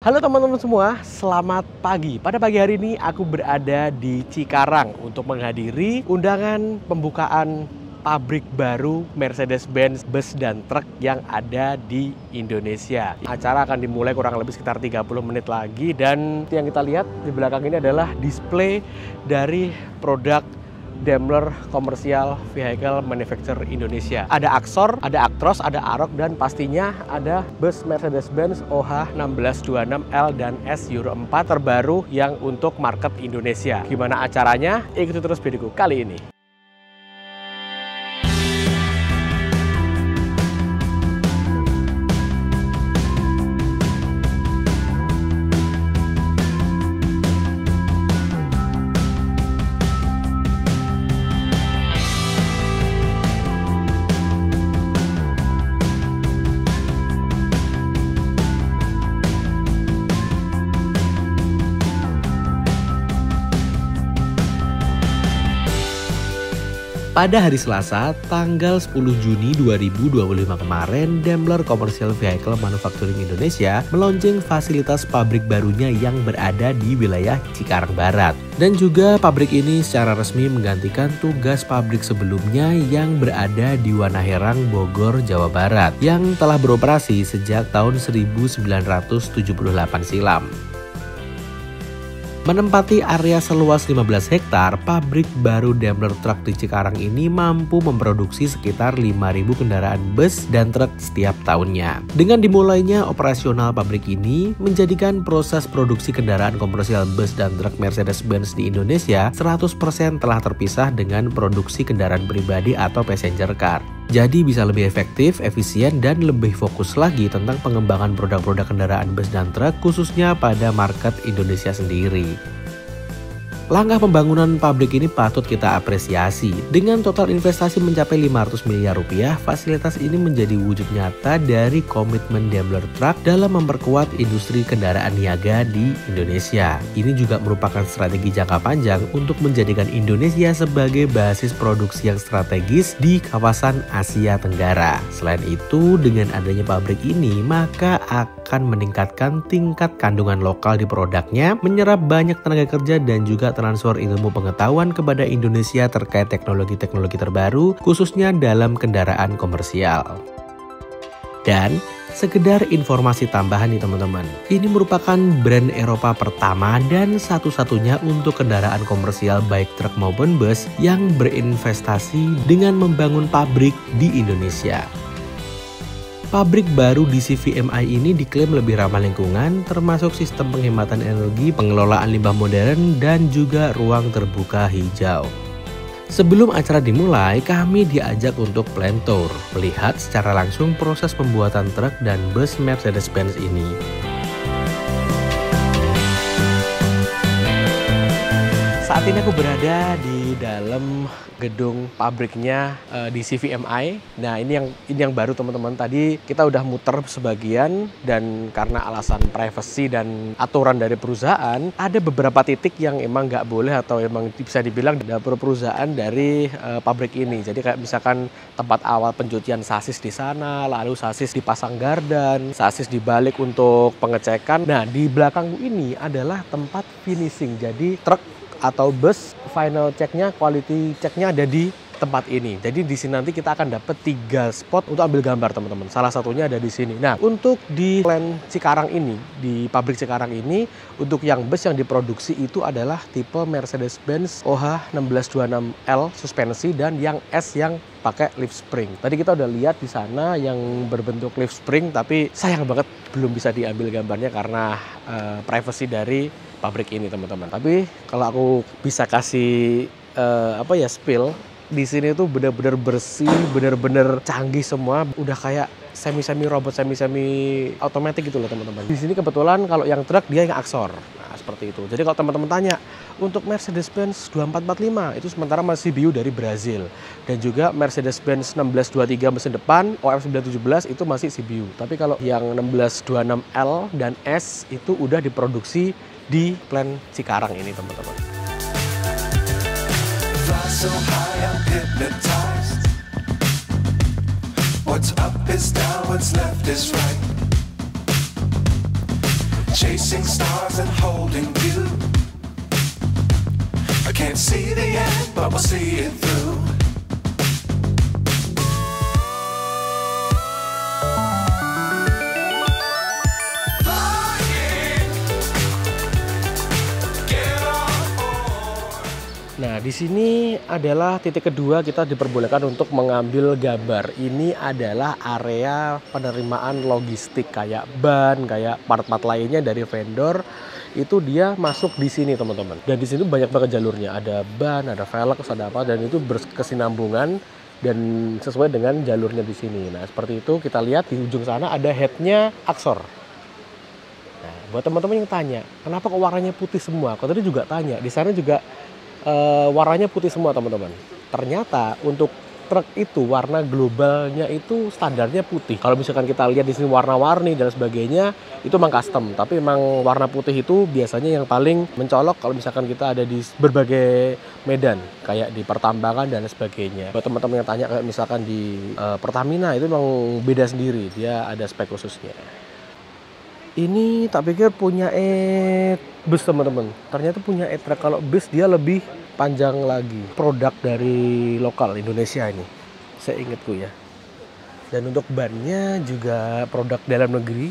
Halo teman-teman semua, selamat pagi. Pada pagi hari ini aku berada di Cikarang untuk menghadiri undangan pembukaan pabrik baru Mercedes-Benz bus dan truk yang ada di Indonesia. Acara akan dimulai kurang lebih sekitar 30 menit lagi, dan yang kita lihat di belakang ini adalah display dari produk Daimler Commercial Vehicle Manufacturer Indonesia. Ada Axor, ada Actros, ada Aroc, dan pastinya ada bus Mercedes-Benz OH 1626L dan S Euro 4 terbaru yang untuk market Indonesia. Gimana acaranya? Ikuti terus videoku kali ini. Pada hari Selasa, tanggal 10 Juni 2025 kemarin, Daimler Commercial Vehicle Manufacturing Indonesia meluncing fasilitas pabrik barunya yang berada di wilayah Cikarang Barat. Dan juga pabrik ini secara resmi menggantikan tugas pabrik sebelumnya yang berada di Wanaherang, Bogor, Jawa Barat, yang telah beroperasi sejak tahun 1978 silam. Menempati area seluas 15 hektar, pabrik baru Daimler Truck di Cikarang ini mampu memproduksi sekitar 5.000 kendaraan bus dan truk setiap tahunnya. Dengan dimulainya operasional pabrik ini, menjadikan proses produksi kendaraan komersial bus dan truk Mercedes-Benz di Indonesia 100% telah terpisah dengan produksi kendaraan pribadi atau passenger car. Jadi bisa lebih efektif, efisien, dan lebih fokus lagi tentang pengembangan produk-produk kendaraan bus dan truk khususnya pada market Indonesia sendiri. Langkah pembangunan pabrik ini patut kita apresiasi. Dengan total investasi mencapai 500 miliar rupiah, fasilitas ini menjadi wujud nyata dari komitmen Daimler Truck dalam memperkuat industri kendaraan niaga di Indonesia. Ini juga merupakan strategi jangka panjang untuk menjadikan Indonesia sebagai basis produksi yang strategis di kawasan Asia Tenggara. Selain itu, dengan adanya pabrik ini, maka akan meningkatkan tingkat kandungan lokal di produknya, menyerap banyak tenaga kerja dan juga transfer ilmu pengetahuan kepada Indonesia terkait teknologi-teknologi terbaru khususnya dalam kendaraan komersial. Dan sekedar informasi tambahan nih teman-teman, ini merupakan brand Eropa pertama dan satu-satunya untuk kendaraan komersial baik truk maupun bus yang berinvestasi dengan membangun pabrik di Indonesia. Pabrik baru di CVMI ini diklaim lebih ramah lingkungan, termasuk sistem penghematan energi, pengelolaan limbah modern, dan juga ruang terbuka hijau. Sebelum acara dimulai, kami diajak untuk plant tour, melihat secara langsung proses pembuatan truk dan bus Mercedes-Benz ini. Saat ini aku berada di dalam gedung pabriknya di CVMI. Nah, ini yang baru teman-teman. Tadi kita udah muter sebagian, dan karena alasan privacy dan aturan dari perusahaan, ada beberapa titik yang emang nggak boleh atau emang bisa dibilang dapur perusahaan dari pabrik ini. Jadi kayak misalkan tempat awal pencucian sasis di sana, lalu sasis dipasang gardan, sasis dibalik untuk pengecekan. Nah, di belakangku ini adalah tempat finishing. Jadi truk atau bus final checknya, quality checknya ada di tempat ini. Jadi di sini nanti kita akan dapat 3 spot untuk ambil gambar teman-teman. Salah satunya ada di sini. Nah, untuk di plant Cikarang ini, di pabrik Cikarang ini, untuk yang bus yang diproduksi itu adalah tipe Mercedes-Benz OH 1626L suspensi dan yang S yang pakai lift spring. Tadi kita udah lihat di sana yang berbentuk lift spring, tapi sayang banget belum bisa diambil gambarnya karena privacy dari pabrik ini teman-teman. Tapi kalau aku bisa kasih spill, di sini tuh bener-bener bersih, bener-bener canggih semua, udah kayak semi-semi robot, semi-semi otomatis gitu loh teman-teman. Di sini kebetulan kalau yang truk dia yang Axor. Nah, seperti itu. Jadi kalau teman-teman tanya, untuk Mercedes-Benz 2445 itu sementara masih CBU dari Brazil, dan juga Mercedes-Benz 1623 mesin depan OF 917 itu masih CBU. Tapi kalau yang 1626L dan S itu udah diproduksi di plant Cikarang ini teman-teman. So high, I'm hypnotized. What's up is down, what's left is right. Chasing stars and holding you. I can't see the end, but we'll see it through. Nah, di sini adalah titik kedua kita diperbolehkan untuk mengambil gambar. Ini adalah area penerimaan logistik kayak ban, kayak part-part lainnya dari vendor. Itu dia masuk di sini, teman-teman. Dan di sini banyak banget jalurnya. Ada ban, ada velg, ada apa, dan itu berkesinambungan dan sesuai dengan jalurnya di sini. Nah, seperti itu kita lihat di ujung sana ada headnya Axor. Nah, buat teman-teman yang tanya, kenapa kok warnanya putih semua? Aku tadi juga tanya, di sana juga warnanya putih semua, teman-teman. Ternyata untuk truk itu warna globalnya itu standarnya putih. Kalau misalkan kita lihat di sini warna-warni dan sebagainya itu memang custom, tapi memang warna putih itu biasanya yang paling mencolok kalau misalkan kita ada di berbagai medan kayak di pertambangan dan sebagainya. Buat teman-teman yang tanya kayak misalkan di Pertamina itu memang beda sendiri, dia ada spek khususnya. Ini tak pikir punya bus, teman-teman. Ternyata punya e-truck. Kalau bus dia lebih panjang lagi. Produk dari lokal Indonesia ini, saya ingatku ya. Dan untuk bannya juga produk dalam negeri.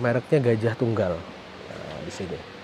Mereknya Gajah Tunggal. Nah, di sini.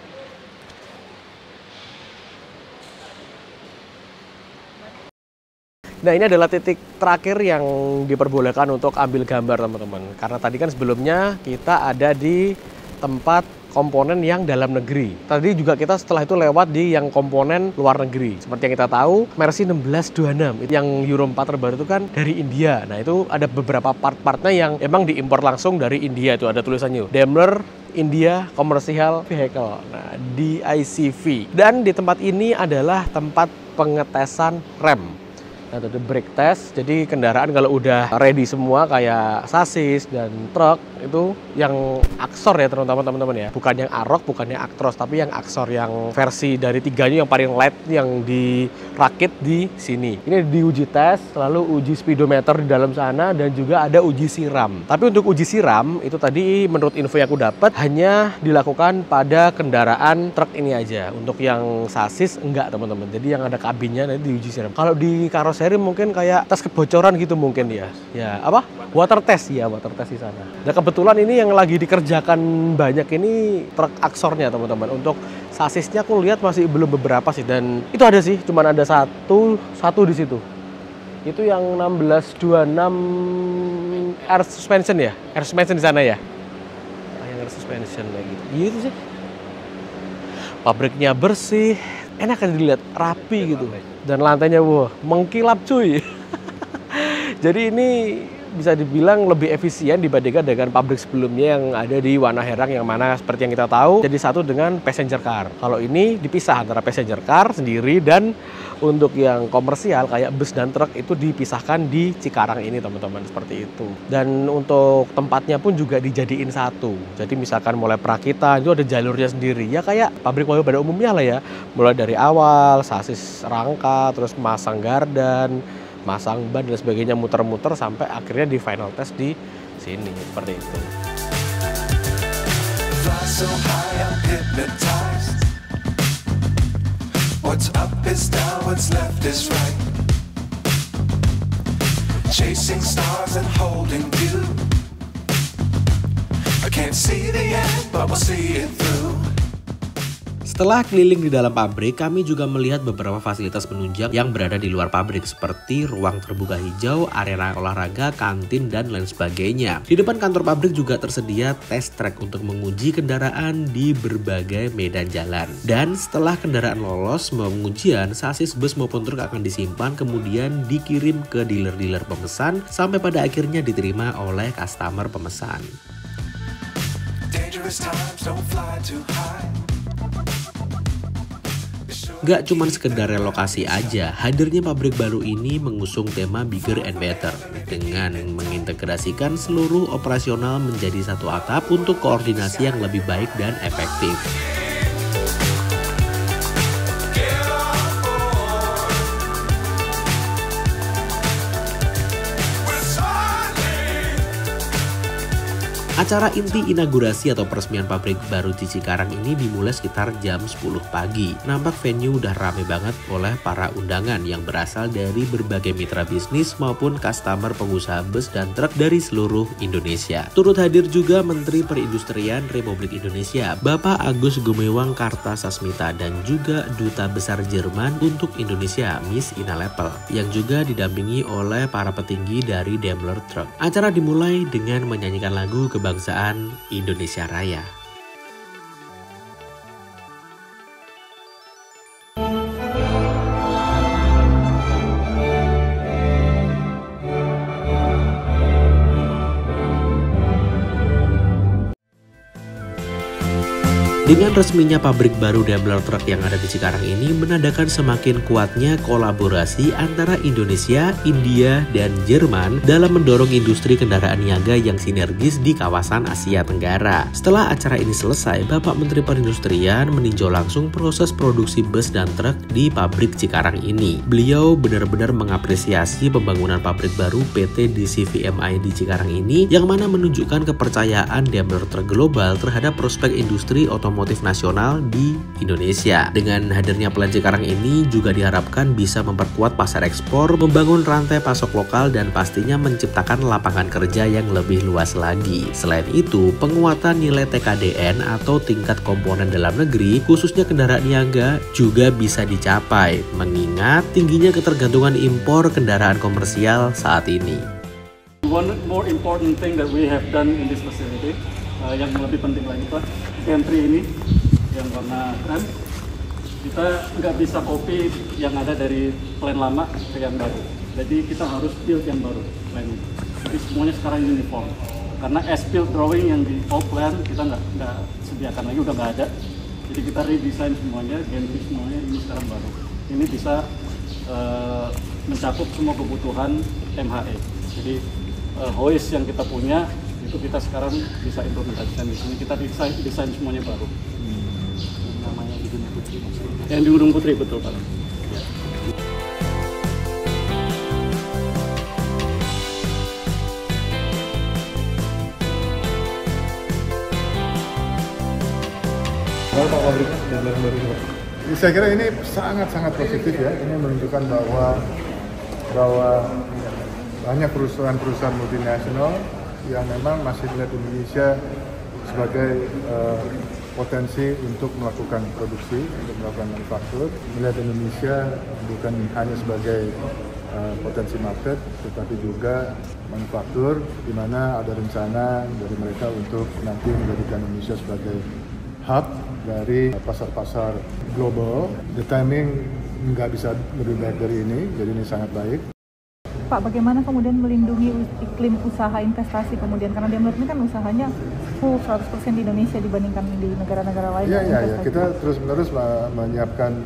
Nah, ini adalah titik terakhir yang diperbolehkan untuk ambil gambar, teman-teman. Karena tadi kan sebelumnya kita ada di tempat komponen yang dalam negeri. Tadi juga kita setelah itu lewat di yang komponen luar negeri. Seperti yang kita tahu, Mercy 1626 yang Euro 4 terbaru itu kan dari India. Nah, itu ada beberapa part-partnya yang emang diimpor langsung dari India. Itu ada tulisannya Daimler India Commercial Vehicle. Nah, DICV. Dan di tempat ini adalah tempat pengetesan rem. Nah, ada brake test, jadi kendaraan kalau udah ready semua kayak sasis dan truk itu yang Axor ya, terutama teman-teman ya. Bukan yang Aroc, bukan yang Actros, tapi yang Axor yang versi dari tiganya yang paling light yang dirakit di sini. Ini diuji tes, lalu uji speedometer di dalam sana dan juga ada uji siram. Tapi untuk uji siram itu tadi menurut info yang aku dapat hanya dilakukan pada kendaraan truk ini aja. Untuk yang sasis enggak, teman-teman. Jadi yang ada kabinnya nanti diuji siram. Kalau di karoseri mungkin kayak tes kebocoran gitu mungkin ya. Ya, apa? Water test ya, water test di sana. Nah, kebetulan ini yang lagi dikerjakan banyak ini truk Axornya, teman-teman. Untuk sasisnya aku lihat masih belum beberapa sih, dan itu ada sih, cuman ada satu di situ. Itu yang 1626 air suspension ya, air suspension di sana ya. Nah, yang air suspension kayak gitu. Gitu sih. Pabriknya bersih, enak kan dilihat, rapi gitu. Dan lantainya wah, mengkilap cuy. Jadi ini bisa dibilang lebih efisien dibandingkan dengan pabrik sebelumnya yang ada di Wana Herang, yang mana seperti yang kita tahu jadi satu dengan passenger car. Kalau ini dipisah antara passenger car sendiri dan untuk yang komersial kayak bus dan truk itu dipisahkan di Cikarang ini, teman-teman, seperti itu. Dan untuk tempatnya pun juga dijadiin satu. Jadi misalkan mulai perakitan itu ada jalurnya sendiri. Ya kayak pabrik mobil pada umumnya lah ya. Mulai dari awal, sasis rangka, terus masang gardan, masang ban dan sebagainya, muter-muter sampai akhirnya di final test di sini, seperti itu. What's up is down, what's left is right. Chasing stars and holding you. I can't see the end, but we'll see it through. Setelah keliling di dalam pabrik, kami juga melihat beberapa fasilitas penunjang yang berada di luar pabrik seperti ruang terbuka hijau, arena olahraga, kantin, dan lain sebagainya. Di depan kantor pabrik juga tersedia test track untuk menguji kendaraan di berbagai medan jalan. Dan setelah kendaraan lolos pengujian, sasis bus maupun truk akan disimpan kemudian dikirim ke dealer-dealer pemesan sampai pada akhirnya diterima oleh customer pemesan. Gak cuman sekedar relokasi aja, hadirnya pabrik baru ini mengusung tema Bigger and Better dengan mengintegrasikan seluruh operasional menjadi satu atap untuk koordinasi yang lebih baik dan efektif. Acara inti inaugurasi atau peresmian pabrik baru di Cikarang ini dimulai sekitar jam 10 pagi. Nampak venue udah rame banget oleh para undangan yang berasal dari berbagai mitra bisnis maupun customer pengusaha bus dan truk dari seluruh Indonesia. Turut hadir juga Menteri Perindustrian Republik Indonesia, Bapak Agus Gumiwang Kartasasmita, dan juga Duta Besar Jerman untuk Indonesia, Miss Ina Lepel, yang juga didampingi oleh para petinggi dari Daimler Truck. Acara dimulai dengan menyanyikan lagu kebangsaan Indonesia Raya. Dengan resminya pabrik baru Daimler Truck yang ada di Cikarang ini menandakan semakin kuatnya kolaborasi antara Indonesia, India, dan Jerman dalam mendorong industri kendaraan niaga yang sinergis di kawasan Asia Tenggara. Setelah acara ini selesai, Bapak Menteri Perindustrian meninjau langsung proses produksi bus dan truk di pabrik Cikarang ini. Beliau benar-benar mengapresiasi pembangunan pabrik baru PT DCVMI di Cikarang ini yang mana menunjukkan kepercayaan Daimler Truck Global terhadap prospek industri otomotif nasional di Indonesia. Dengan hadirnya plant Cikarang ini juga diharapkan bisa memperkuat pasar ekspor, membangun rantai pasok lokal, dan pastinya menciptakan lapangan kerja yang lebih luas lagi. Selain itu, penguatan nilai TKDN atau tingkat komponen dalam negeri, khususnya kendaraan niaga, juga bisa dicapai, mengingat tingginya ketergantungan impor kendaraan komersial saat ini. One more important thing that we have done in this facility, yang lebih penting lagi Pak, gantry ini yang warna krem, kita nggak bisa copy yang ada dari plan lama ke yang baru. Jadi kita harus build yang baru plan ini. Jadi semuanya sekarang uniform. Karena as-built drawing yang di old plan kita nggak sediakan lagi, udah nggak ada. Jadi kita redesign semuanya, gantry semuanya ini sekarang baru. Ini bisa mencakup semua kebutuhan MHE. Jadi hoist yang kita punya itu kita sekarang bisa implementasikan di sini. Kita desain semuanya baru. Namanya di Gunung Putri. Yang di Gunung Putri, betul Pak. Ya. Saya kira ini sangat positif ya. Ini menunjukkan bahwa banyak perusahaan multinasional yang memang masih melihat Indonesia sebagai potensi untuk melakukan produksi, untuk melakukan manufaktur, melihat Indonesia bukan hanya sebagai potensi market, tetapi juga manufaktur, di mana ada rencana dari mereka untuk nanti menjadikan Indonesia sebagai hub dari pasar-pasar global. The timing nggak bisa lebih baik dari ini, jadi ini sangat baik. Pak, bagaimana kemudian melindungi iklim usaha investasi kemudian, karena Daimler ini kan usahanya full 100% di Indonesia dibandingkan di negara-negara lain. Iya. Kita terus-menerus menyiapkan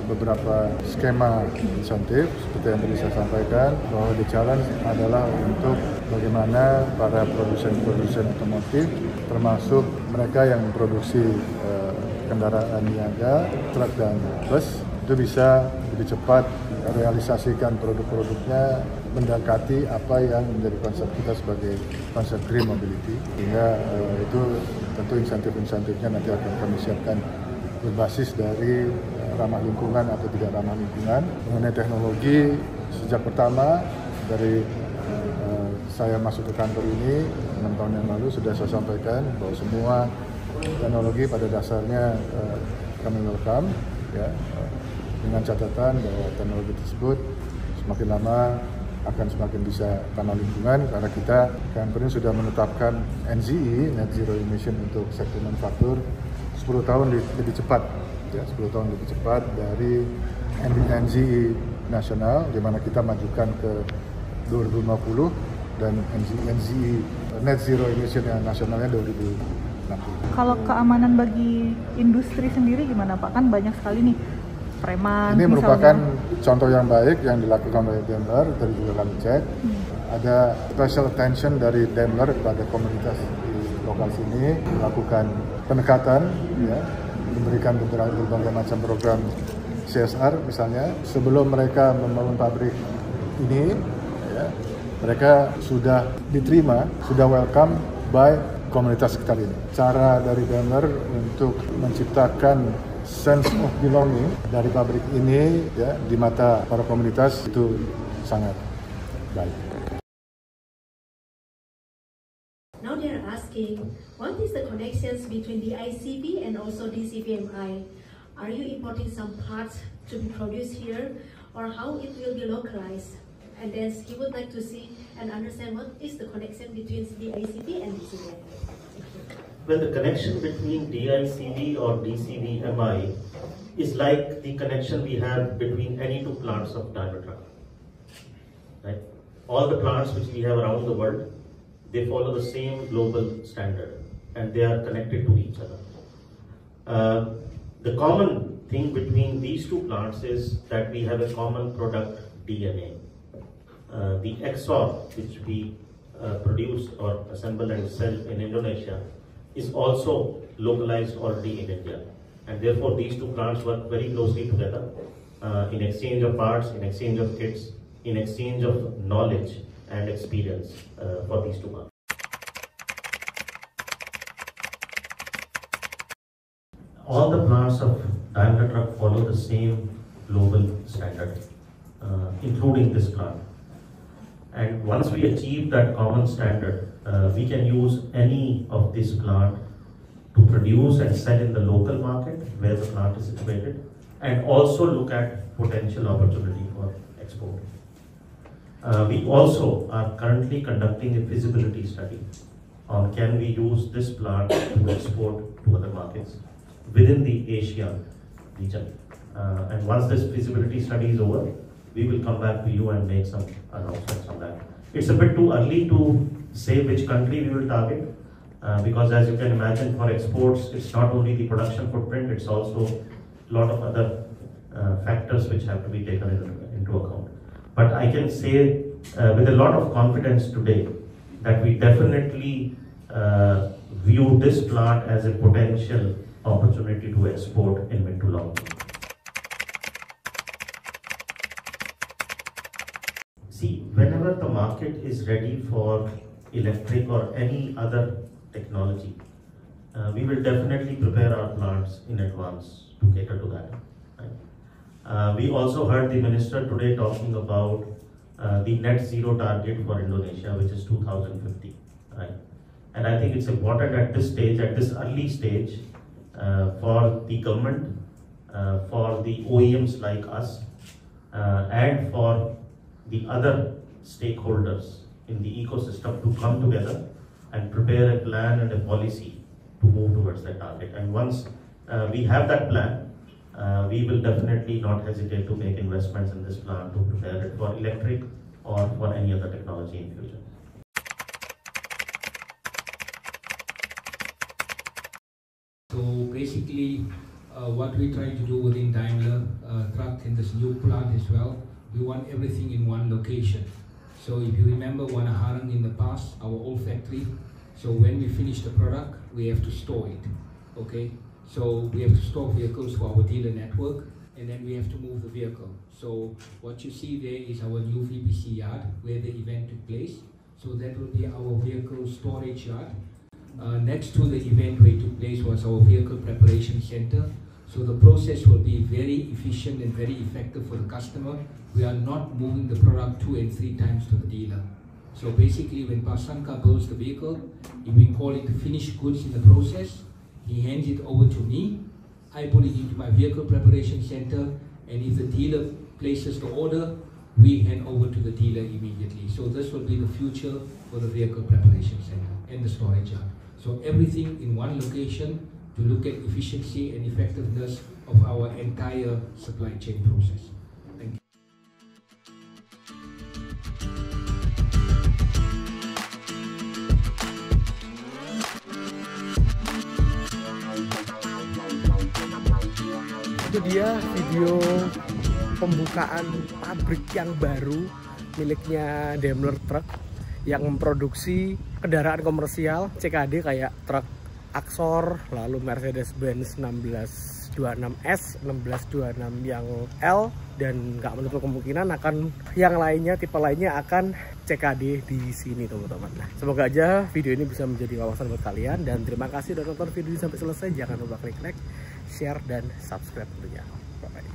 beberapa skema insentif seperti yang tadi saya sampaikan, bahwa the challenge adalah untuk bagaimana para produsen otomotif, termasuk mereka yang memproduksi kendaraan niaga, truk dan bus, itu bisa lebih cepat realisasikan produk-produknya mendekati apa yang menjadi konsep kita sebagai konsep green mobility. Sehingga itu tentu insentif-insentifnya nanti akan kami siapkan berbasis dari ramah lingkungan atau tidak ramah lingkungan. Mengenai teknologi, sejak pertama dari saya masuk ke kantor ini 6 tahun yang lalu sudah saya sampaikan bahwa semua teknologi pada dasarnya kami welcome, ya, dengan catatan bahwa teknologi tersebut semakin lama akan semakin bisa ramah lingkungan, karena kita company sudah menetapkan NZE, Net Zero Emission, untuk sektor manufaktur 10 tahun lebih cepat, ya, 10 tahun lebih cepat dari NZE nasional, di mana kita majukan ke 2050 dan NZE Net Zero Emission yang nasionalnya 2060. Kalau keamanan bagi industri sendiri gimana Pak? Kan banyak sekali nih preman. Ini merupakan contoh yang baik yang dilakukan oleh Daimler, dari juga kami cek. Ada special attention dari Daimler kepada komunitas di lokal sini, melakukan pendekatan, ya, memberikan berbagai macam program CSR misalnya. Sebelum mereka membangun pabrik ini, ya, mereka sudah diterima, sudah welcome by komunitas sekitar ini. Cara dari Daimler untuk menciptakan sense of belonging dari pabrik ini ya di mata para komunitas itu sangat baik. Now they are asking, what is the connections between the ICV and also DCVMI? Are you importing some parts to be produced here, or how it will be localized? And then he would like to see and understand what is the connection between the ICV and DCVMI. Well, the connection between DICV or DCVMI is like the connection we have between any two plants of Daimler Truck. Right? All the plants which we have around the world, they follow the same global standard and they are connected to each other. The common thing between these two plants is that we have a common product DNA. The Exor, which we produce or assemble and sell in Indonesia, is also localized already in India. And therefore these two plants work very closely together in exchange of parts, in exchange of kits, in exchange of knowledge and experience for these two markets. All the plants of Daimler Truck follow the same global standard, including this plant. And once we achieve that common standard, we can use any of this plant to produce and sell in the local market where the plant is situated, and also look at potential opportunity for export. We also are currently conducting a feasibility study on can we use this plant to export to other markets within the Asia region. And once this feasibility study is over, we will come back to you and make some announcements on that. It's a bit too early to say which country we will target because as you can imagine, for exports, it's not only the production footprint, it's also a lot of other factors which have to be taken into account. But I can say with a lot of confidence today that we definitely view this plant as a potential opportunity to export in mid to long term. See, whenever the market is ready for electric or any other technology, we will definitely prepare our plants in advance to cater to that. Right? We also heard the minister today talking about the net zero target for Indonesia, which is 2050. Right? And I think it's important at this stage, at this early stage, for the government, for the OEMs like us, and for the other stakeholders in the ecosystem to come together and prepare a plan and a policy to move towards that target. And once we have that plan, we will definitely not hesitate to make investments in this plant to prepare it for electric or for any other technology in future. So basically, what we try to do within Daimler Truck in this new plant as well, we want everything in one location. So if you remember Wanaharang in the past, our old factory, so when we finish the product, we have to store it, okay? So we have to store vehicles for our dealer network, and then we have to move the vehicle. So what you see there is our new VPC yard where the event took place. So that will be our vehicle storage yard. Next to the event where it took place was our vehicle preparation center. So the process will be very efficient and very effective for the customer. We are not moving the product 2 and 3 times to the dealer. So basically when Pasanka builds the vehicle, if we call it finished goods in the process, he hands it over to me, I put it into my vehicle preparation center, and if the dealer places the order, we hand over to the dealer immediately. So this will be the future for the vehicle preparation center and the storage yard. So everything in one location to look at efficiency and effectiveness of our entire supply chain process. Thank you. Itu dia video pembukaan pabrik yang baru miliknya Daimler Truck yang memproduksi kendaraan komersial CKD kayak truk Exor, lalu Mercedes-Benz 16 1626S, 1626 yang L, dan nggak menutup kemungkinan akan yang lainnya, tipe lainnya akan CKD di sini teman-teman. Nah, semoga aja video ini bisa menjadi wawasan buat kalian, dan terima kasih udah nonton video ini sampai selesai. Jangan lupa klik like, share, dan subscribe tentunya. Bye-bye.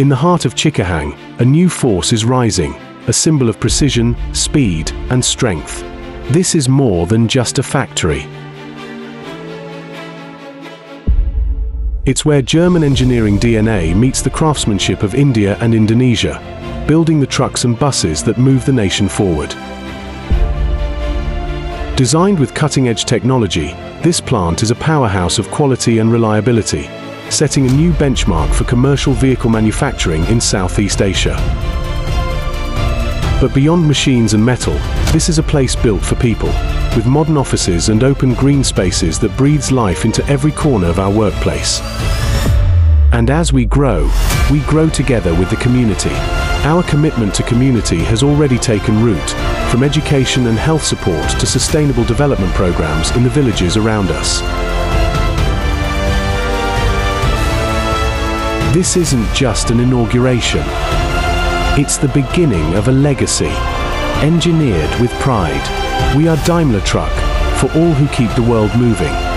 In the heart of Chikahang, a new force is rising, a symbol of precision, speed, and strength. This is more than just a factory. It's where German engineering DNA meets the craftsmanship of India and Indonesia, building the trucks and buses that move the nation forward. Designed with cutting-edge technology, this plant is a powerhouse of quality and reliability, setting a new benchmark for commercial vehicle manufacturing in Southeast Asia. But beyond machines and metal, this is a place built for people, with modern offices and open green spaces that breathes life into every corner of our workplace. And as we grow together with the community. Our commitment to community has already taken root, from education and health support to sustainable development programs in the villages around us. This isn't just an inauguration. It's the beginning of a legacy, engineered with pride. We are Daimler Truck, for all who keep the world moving.